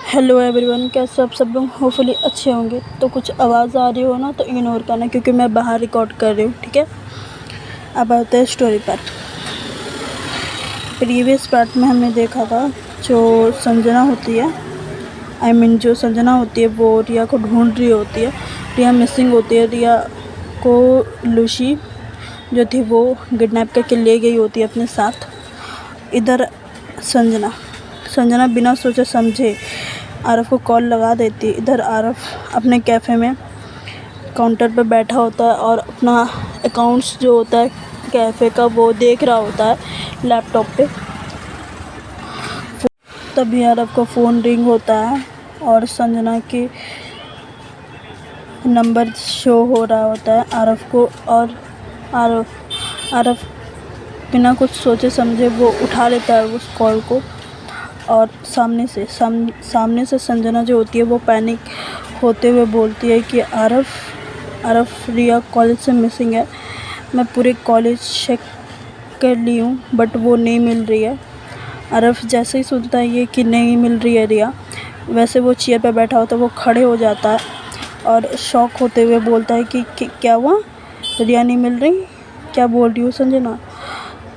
Hello everyone, कैसे आप सब लोग होपफुली अच्छे होंगे। तो कुछ आवाज़ आ रही हो ना तो इग्नोर करना, क्योंकि मैं बाहर रिकॉर्ड कर रही हूँ, ठीक है। अब आते हैं स्टोरी पर। प्रीवियस पार्ट में हमने देखा था जो संजना होती है, जो संजना होती है वो रिया को ढूंढ रही होती है। रिया मिसिंग होती है। रिया को लूसी जो थी वो किडनैप करके ले गई होती है अपने साथ। इधर संजना बिना सोचे समझे आरफ को कॉल लगा देती है। इधर आरफ अपने कैफ़े में काउंटर पर बैठा होता है और अपना अकाउंट्स जो होता है कैफ़े का वो देख रहा होता है लैपटॉप पे। तभी आरफ का फ़ोन रिंग होता है और संजना की नंबर शो हो रहा होता है आरफ को। और आरफ बिना कुछ सोचे समझे वो उठा लेता है उस कॉल को। और सामने से संजना जो होती है वो पैनिक होते हुए बोलती है कि आरफ रिया कॉलेज से मिसिंग है। मैं पूरे कॉलेज चेक कर ली हूँ बट वो नहीं मिल रही है। आरफ जैसे ही सुनता है ये कि नहीं मिल रही है रिया, वैसे वो चेयर पर बैठा होता है वो खड़े हो जाता है और शॉक होते हुए बोलता है कि क्या हुआ, रिया नहीं मिल रही, क्या बोल रही हो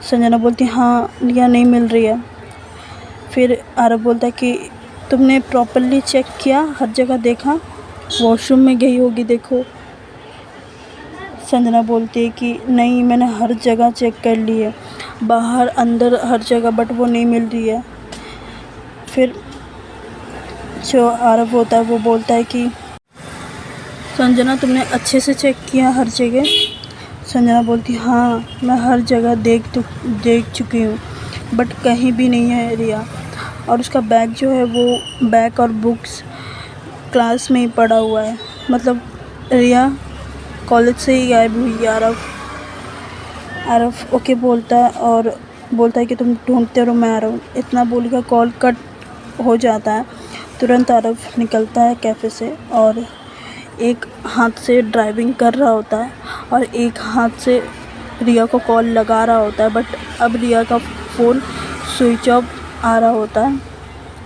संजना बोलती हाँ रिया नहीं मिल रही है। फिर आरफ बोलता है कि तुमने प्रॉपरली चेक किया, हर जगह देखा, वॉशरूम में गई होगी देखो। संजना बोलती है कि नहीं मैंने हर जगह चेक कर ली है, बाहर अंदर हर जगह, बट वो नहीं मिल रही है। फिर जो आरफ होता है वो बोलता है कि संजना तुमने अच्छे से चेक किया हर जगह। संजना बोलती हाँ मैं हर जगह देख चुकी हूँ बट कहीं भी नहीं है रिया। और उसका बैग जो है वो बैग और बुक्स क्लास में ही पड़ा हुआ है, मतलब रिया कॉलेज से ही गायब हुई है। आरफ ओके बोलता है और बोलता है कि तुम ढूंढते रहो, मैं आ रहा हूँ। इतना बोलकर कॉल कट हो जाता है। तुरंत आरफ निकलता है कैफ़े से और एक हाथ से ड्राइविंग कर रहा होता है और एक हाथ से रिया को कॉल लगा रहा होता है। बट अब रिया का फ़ोन स्विच ऑफ आ रहा होता है।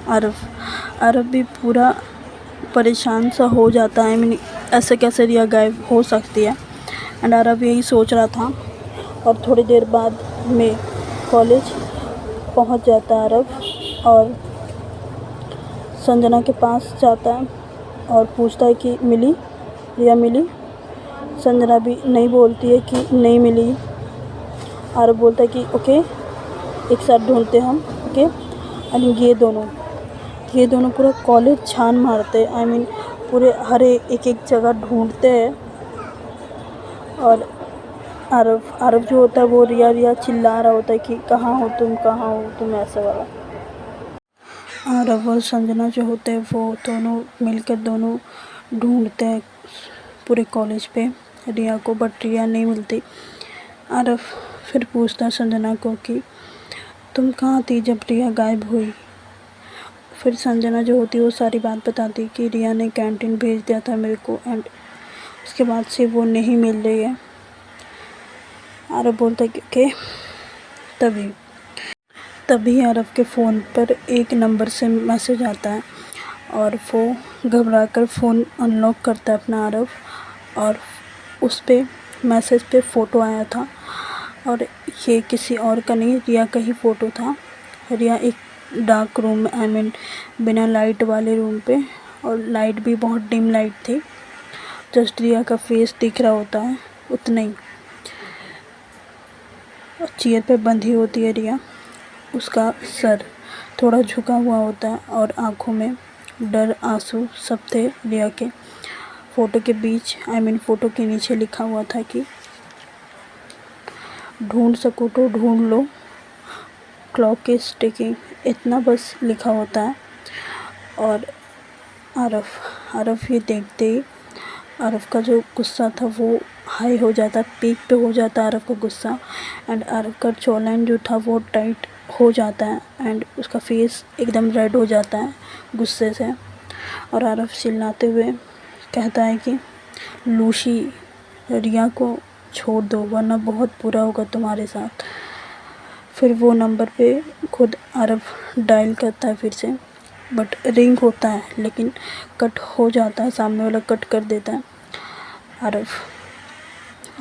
आरफ भी पूरा परेशान सा हो जाता है। ऐसे कैसे रिया गायब हो सकती है। एंड आरफ यही सोच रहा था। और थोड़ी देर बाद में कॉलेज पहुंच जाता है आरफ और संजना के पास जाता है और पूछता है कि रिया मिली। संजना भी नहीं बोलती है कि नहीं मिली। आरफ बोलता है कि ओके एक साथ ढूंढते हम, ओके। एंड ये दोनों पूरा कॉलेज छान मारते हैं, पूरे हर एक जगह ढूंढते हैं। और आरफ जो होता है वो रिया चिल्ला रहा होता है कि कहाँ हो तुम, ऐसे वाला। आरफ और संजना जो होते हैं वो दोनों मिलकर ढूंढते हैं पूरे कॉलेज पे रिया को, बट रिया नहीं मिलती। आरफ फिर पूछता है संजना को कि तुम कहाँ थी जब रिया गायब हुई। फिर संजना जो होती है वो सारी बात बताती कि रिया ने कैंटीन भेज दिया था मेरे को एंड उसके बाद से वो नहीं मिल रही है। आरफ बोलता है कि ओके। तभी आरफ के फ़ोन पर एक नंबर से मैसेज आता है और वो घबराकर फ़ोन अनलॉक करता है अपना आरफ। और उस पे मैसेज पे फ़ोटो आया था और ये किसी और का नहीं, रिया का ही फ़ोटो था। रिया एक डार्क रूम में, बिना लाइट वाले रूम पे, और लाइट भी बहुत डिम लाइट थी, जस्ट रिया का फेस दिख रहा होता है उतना ही। चेयर पे बंधी होती है रिया, उसका सर थोड़ा झुका हुआ होता है और आँखों में डर आंसू सब थे रिया के। फ़ोटो के बीच फ़ोटो के नीचे लिखा हुआ था कि ढूंढ सको तो ढूंढ लो, क्लॉक इज टिकिंग, इतना बस लिखा होता है। और आरफ ये देखते ही आरफ का जो गुस्सा था वो हाई हो जाता, पीक पे हो जाता आरफ का गुस्सा। एंड आरफ का जॉ लाइन जो था वो टाइट हो जाता है एंड उसका फेस एकदम रेड हो जाता है गुस्से से। और आरफ चिल्लाते हुए कहता है कि लूसी, रिया को छोड़ दो वरना बहुत बुरा होगा तुम्हारे साथ। फिर वो नंबर पे खुद आरफ डायल करता है फिर से बट रिंग होता है लेकिन कट हो जाता है, सामने वाला कट कर देता है।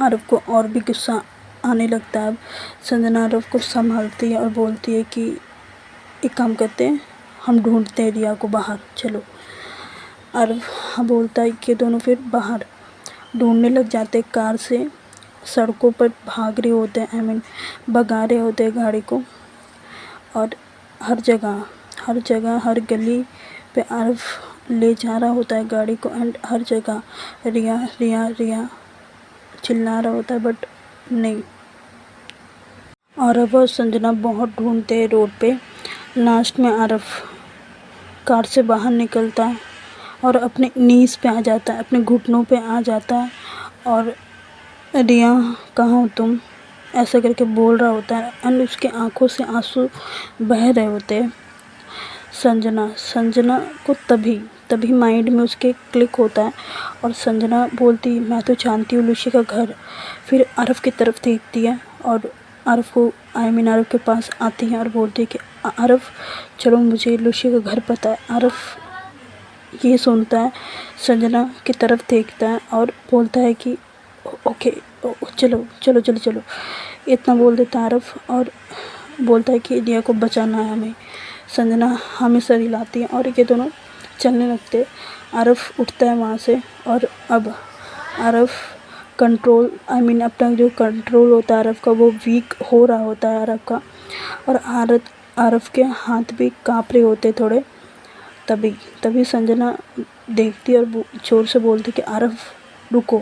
आरव को और भी गुस्सा आने लगता है। अब संजना आरव को संभालती है और बोलती है कि एक काम करते हैं, हम ढूंढते हैं रिया को बाहर, चलो। आरव हाँ बोलता है कि दोनों फिर बाहर ढूंढने लग जाते हैं। कार से सड़कों पर भाग रहे होते हैं, भगा रहे होते हैं गाड़ी को। और हर जगह हर गली पे आरव ले जा रहा होता है गाड़ी को, एंड हर जगह रिया रिया रिया चिल्ला रहा होता है, बट नहीं। आरव और संजना बहुत ढूंढते हैं रोड पे। लास्ट में आरव कार से बाहर निकलता है और अपने नीज पे आ जाता है, अपने घुटनों पे आ जाता है और रिया कहाँ हो तुम, ऐसा करके बोल रहा होता है। एंड उसके आंखों से आंसू बह रहे होते हैं। संजना को तभी माइंड में उसके क्लिक होता है और संजना बोलती, मैं तो जानती हूँ लूसी का घर। फिर आरव की तरफ देखती है और आरव के पास आती है और बोलती है कि आरव चलो, मुझे लूसी का घर पता है। आरव ये सुनता है, संजना की तरफ देखता है और बोलता है कि ओके चलो चलो चलो चलो, इतना बोल देता है आरव और बोलता है कि रिया को बचाना है हमें। संजना हमें सर हिलाती है और ये दोनों चलने लगते। आरव उठता है वहाँ से और अब आरव अपना जो कंट्रोल होता है आरव का, वो वीक हो रहा होता है आरव का। और आरव के हाथ भी काँप रहे होते थोड़े। तभी संजना देखती है और जोर से बोलती कि आरव रुको,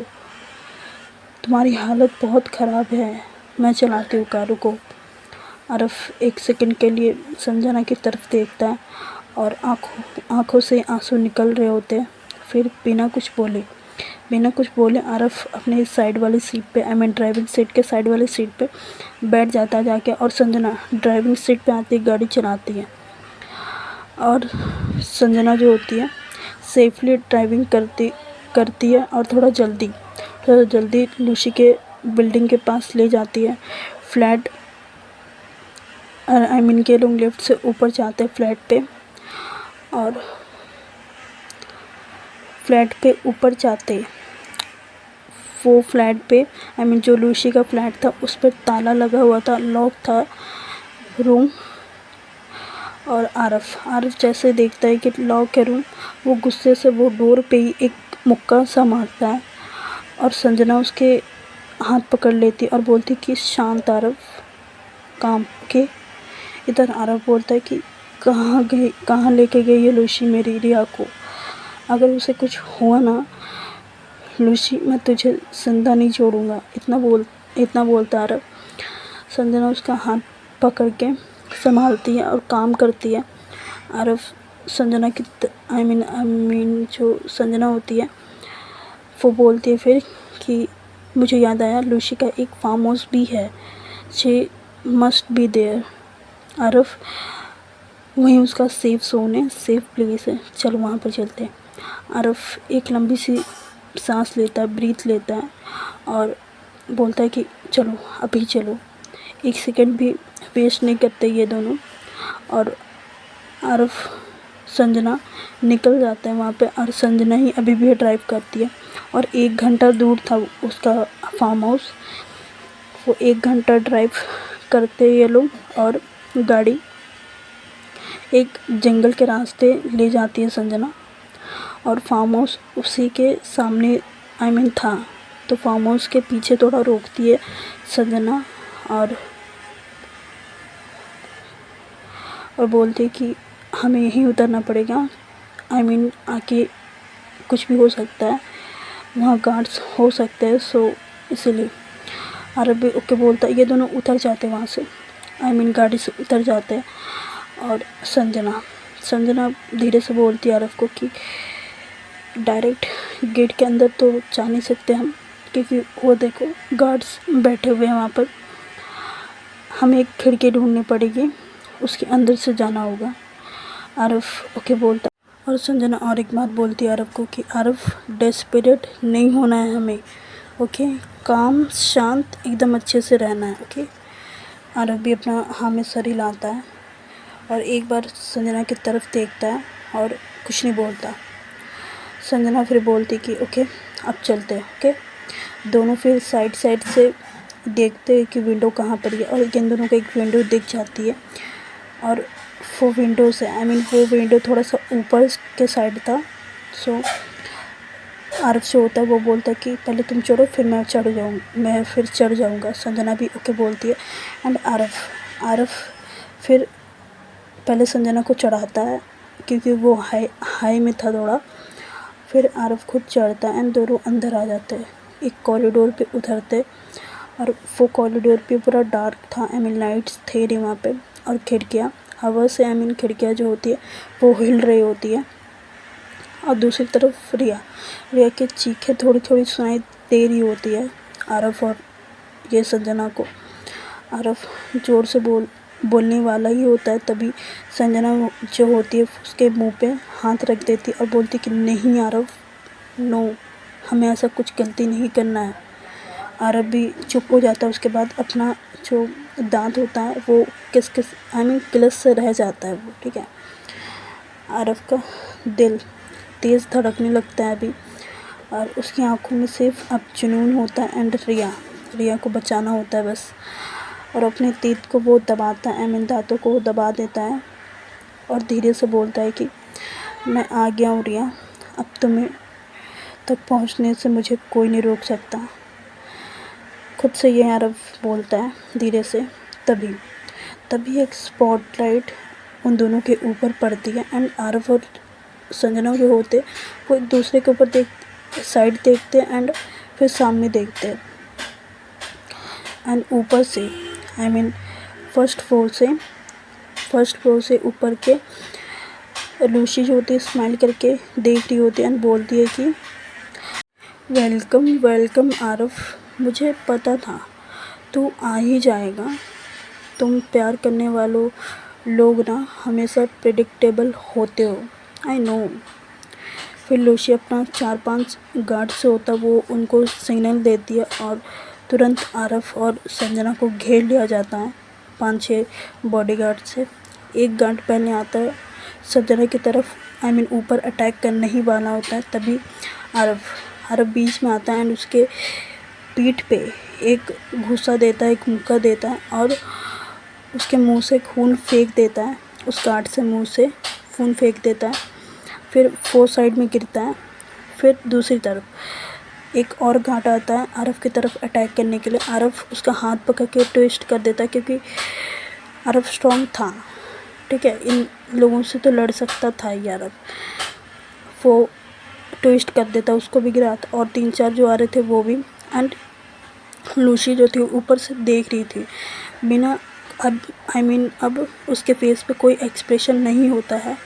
तुम्हारी हालत बहुत ख़राब है, मैं चलाती हूँ कार, रुको। आरव एक सेकंड के लिए संजना की तरफ देखता है और आँखों से आंसू निकल रहे होते हैं। फिर बिना कुछ बोले आरव अपने साइड वाली सीट पे, ड्राइविंग सीट के साइड वाली सीट पे बैठ जाता है जाके, और संजना ड्राइविंग सीट पे आती गाड़ी चलाती है। और संजना जो होती है सेफली ड्राइविंग करती है और थोड़ा जल्दी लूसी के बिल्डिंग के पास ले जाती है। फ्लैट के लोग लिफ्ट से ऊपर जाते हैं फ्लैट पे, और फ्लैट पे ऊपर जाते वो फ्लैट पे जो लूसी का फ्लैट था उस पर ताला लगा हुआ था, लॉक था रूम। और आरव जैसे देखता है कि लॉक है रूम, वो गुस्से से वो डोर पे ही एक मुक्का सा मारता है और संजना उसके हाथ पकड़ लेती और बोलती कि शांत आरव, काम के। इधर आरव बोलता है कि कहाँ लेके गई है लूसी मेरी रिया को, अगर उसे कुछ हुआ ना लूसी, मैं तुझे जिंदा नहीं छोड़ूंगा, इतना बोलता आरव। संजना उसका हाथ पकड़ के संभालती है और काम करती है। आरव संजना की जो संजना होती है वो बोलती है फिर कि मुझे याद आया लूसी का एक फार्म हाउस भी है, she must be there. Aarav वहीं उसका सेफ जोन है, सेफ प्लेस है, चलो वहाँ पर चलते हैं। आरव एक लंबी सी सांस लेता है, ब्रीथ लेता है और बोलता है कि चलो अभी चलो। एक सेकंड भी वेस्ट नहीं करते ये दोनों, और आरव संजना निकल जाता है वहाँ पे, और संजना ही अभी भी ड्राइव करती है। और 1 घंटा दूर था उसका फार्म हाउस, वो 1 घंटा ड्राइव करते ये लोग, और गाड़ी एक जंगल के रास्ते ले जाती है संजना, और फार्म हाउस उसी के सामने था। तो फार्म हाउस के पीछे थोड़ा रोकती है संजना और बोलती है कि हमें यहीं उतरना पड़ेगा, आके कुछ भी हो सकता है, वहाँ गार्ड्स हो सकते हैं, सो इसीलिए। आरव भी ओके बोलता है, ये दोनों उतर जाते हैं वहाँ से, गाड़ी से उतर जाते हैं। और संजना धीरे से बोलती है आरव को कि डायरेक्ट गेट के अंदर तो जा नहीं सकते हम, क्योंकि वो देखो गार्ड्स बैठे हुए हैं वहाँ पर, हमें एक खिड़की ढूंढनी पड़ेगी, उसके अंदर से जाना होगा। आरव ओके बोलता है। और संजना और एक बात बोलती है आरव को कि आरव डेस्परेट नहीं होना है हमें, ओके, काम शांत एकदम अच्छे से रहना है, ओके। आरव भी अपना हाँ में सर हिलाता है और एक बार संजना की तरफ देखता है और कुछ नहीं बोलता। संजना फिर बोलती कि ओके अब चलते हैं। ओके, दोनों फिर साइड साइड से देखते हैं कि विंडो कहाँ पर है, और इन दोनों को एक विंडो दिख जाती है। और वो विंडो से वो विंडो थोड़ा सा ऊपर के साइड था। सो आरफ जो होता है वो बोलता है कि पहले तुम चढ़ो फिर मैं चढ़ जाऊँगा। संजना भी ओके बोलती है। एंड आरफ फिर पहले संजना को चढ़ाता है क्योंकि वो हाई में था थोड़ा। फिर आरफ खुद चढ़ता है एंड दोनों अंदर आ जाते हैं। एक कॉरिडोर पे उतरते, और वो कॉरिडोर पे पूरा डार्क था। लाइट्स थे नहीं वहाँ पे, और खिड़कियाँ हवा से खिड़कियाँ जो होती है वो हिल रही होती है। और दूसरी तरफ रिया की चीखें थोड़ी थोड़ी सुनाई दे रही होती है आरफ और ये संजना को। आरफ ज़ोर से बोलने वाला ही होता है, तभी संजना जो होती है उसके मुंह पे हाथ रख देती और बोलती कि नहीं आरफ, नो, हमें ऐसा कुछ गलती नहीं करना है। आरफ भी चुप हो जाता है। उसके बाद अपना जो दांत होता है वो किलस से रह जाता है वो, ठीक है। आरफ का दिल तेज़ धड़कने लगता है अभी, और उसकी आंखों में सिर्फ अब जुनून होता है एंड रिया को बचाना होता है बस। और अपने तेज को वो दबाता है, दांतों को वो दबा देता है और धीरे से बोलता है कि मैं आ गया हूँ रिया, अब तुम्हें तक पहुँचने से मुझे कोई नहीं रोक सकता। खुद से ये आरफ बोलता है धीरे से। तभी एक स्पॉटलाइट उन दोनों के ऊपर पड़ती है एंड आरफ और संजना जो होते वो एक दूसरे के ऊपर साइड देखते हैं एंड फिर सामने देखते हैं। एंड ऊपर से फर्स्ट फ्लोर से ऊपर के लूसी जो होती है स्माइल करके देख रही होती है एंड बोलती है कि वेलकम आरफ, मुझे पता था तू आ ही जाएगा। तुम प्यार करने वालों लोग ना हमेशा प्रेडिक्टेबल होते हो, आई नो। फिर लूसी अपना 4-5 गार्ड से होता वो उनको सिग्नल देती है और तुरंत आरफ और संजना को घेर लिया जाता है 5-6 बॉडीगार्ड से। एक गार्ड पहले आता है संजना की तरफ, ऊपर अटैक करने ही वाला होता है। तभी आरफ बीच में आता है एंड उसके पीठ पे एक घूसा देता है, एक मुक्का देता है और उसके मुंह से खून फेंक देता है। उस गार्ड से मुंह से खून फेंक देता है। फिर वो साइड में गिरता है। फिर दूसरी तरफ एक और गार्ड आता है आरफ की तरफ अटैक करने के लिए। आरफ उसका हाथ पकड़ के ट्विस्ट कर देता है क्योंकि आरफ स्ट्रॉन्ग था, ठीक है, इन लोगों से तो लड़ सकता था ये आरफ। वो ट्विस्ट कर देता, उसको भी गिराता और 3-4 जो आ रहे थे वो भी। एंड लूसी जो थी ऊपर से देख रही थी बिना अब उसके फेस पे कोई एक्सप्रेशन नहीं होता है।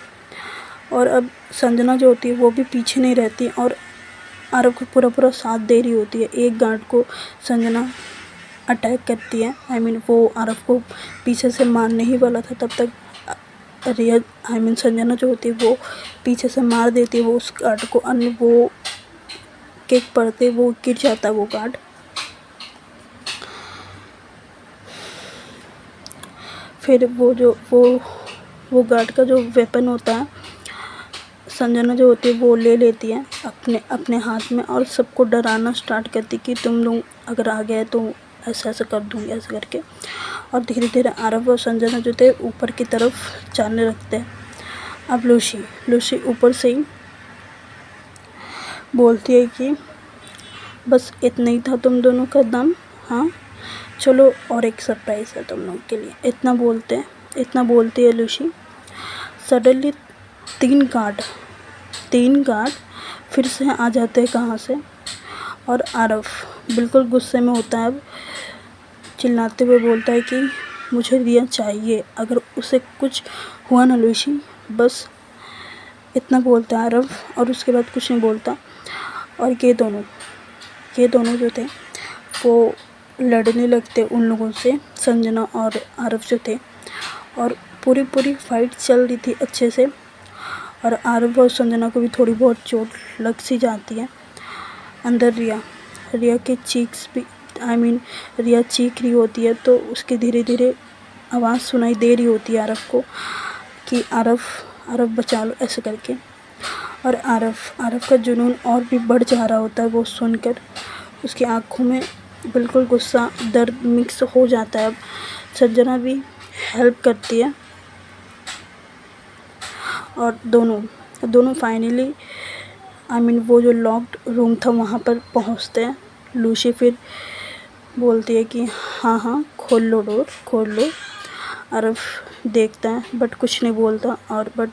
और अब संजना जो होती है वो भी पीछे नहीं रहती और आरफ को पूरा साथ दे रही होती है। एक गार्ड को संजना अटैक करती है, वो आरफ को पीछे से मारने ही वाला था। तब तक रिया संजना जो होती है वो पीछे से मार देती है वो उस गार्ड को। अन्य वो किक पड़ते वो गिर जाता है वो गार्ड। फिर वो गार्ड का जो वेपन होता है संजना जो होती है वो ले लेती है अपने हाथ में और सबको डराना स्टार्ट करती कि तुम लोग अगर आ गए तो ऐसा कर दूँगी, ऐसे करके। और धीरे धीरे आरफ और संजना जो थे ऊपर की तरफ जाने लगते हैं। अब लूसी ऊपर से ही बोलती है कि बस इतना ही था तुम दोनों का दम, हाँ चलो और एक सरप्राइज़ है तुम लोग के लिए। इतना बोलती है लूसी। सडनली 3 गार्ड फिर से आ जाते हैं कहाँ से, और आरफ बिल्कुल गुस्से में होता है। अब चिल्लाते हुए बोलता है कि मुझे रिया चाहिए, अगर उसे कुछ हुआ ना लूसी, बस इतना बोलता है आरफ और उसके बाद कुछ नहीं बोलता। और ये दोनों जो थे वो लड़ने लगते उन लोगों से, संजना और आरफ जो थे। और पूरी फाइट चल रही थी अच्छे से और आरफ और संजना को भी थोड़ी बहुत चोट लग सी जाती है। अंदर रिया के चीक्स भी रिया चीख रही होती है तो उसकी धीरे धीरे आवाज़ सुनाई दे रही होती है आरफ को कि आरफ आरफ बचा लो ऐसे करके। और आरफ का जुनून और भी बढ़ जा रहा होता है वो सुनकर। उसकी आँखों में बिल्कुल गुस्सा दर्द मिक्स हो जाता है। अब संजना भी हेल्प करती है और दोनों फाइनली वो जो लॉक्ड रूम था वहाँ पर पहुँचते हैं। लूसी फिर बोलती है कि हाँ खोल लो, डोर खोल लो। आरफ देखता है बट कुछ नहीं बोलता। और बट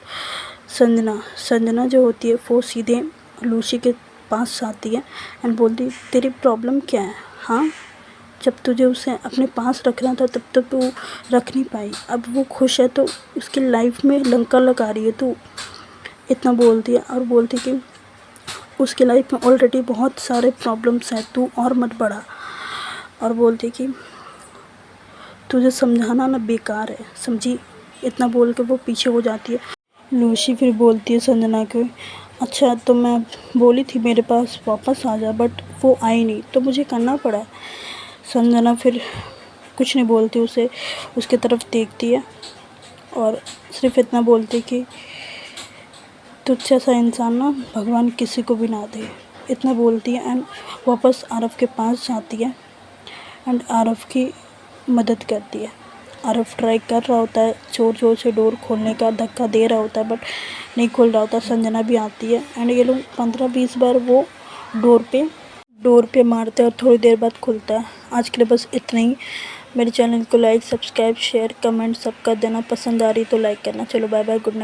संजना जो होती है वो सीधे लूसी के पास आती है एंड बोलती तेरी प्रॉब्लम क्या है? हाँ, जब तुझे उसे अपने पास रखना था तब तक तू रख नहीं पाई। अब वो खुश है तो उसकी लाइफ में लंका लगा रही है तू। इतना बोलती है और बोलती कि उसकी लाइफ में ऑलरेडी बहुत सारे प्रॉब्लम्स हैं, तू और मत बढ़ा। और बोलती कि तुझे समझाना ना बेकार है, समझी? इतना बोल के वो पीछे हो जाती है। लूसी फिर बोलती है संजना को, अच्छा तो मैं बोली थी मेरे पास वापस आ जा, बट वो आई नहीं तो मुझे करना पड़ा। संजना फिर कुछ नहीं बोलती, उसके तरफ देखती है और सिर्फ इतना बोलती कि तुझ जैसा इंसान ना भगवान किसी को भी ना दे। इतना बोलती है एंड वापस आरफ के पास जाती है एंड आरफ की मदद करती है। आरफ ट्राई कर रहा होता है जोर से डोर खोलने का, धक्का दे रहा होता है बट नहीं खुल रहा होता। संजना भी आती है एंड ये लोग 15-20 बार वो डोर पे मारते हैं और थोड़ी देर बाद खुलता है। आज के लिए बस इतना ही। मेरे चैनल को लाइक, सब्सक्राइब, शेयर, कमेंट सब कर देना। पसंद आ रही तो लाइक करना। चलो बाय बाय, गुड नाइट।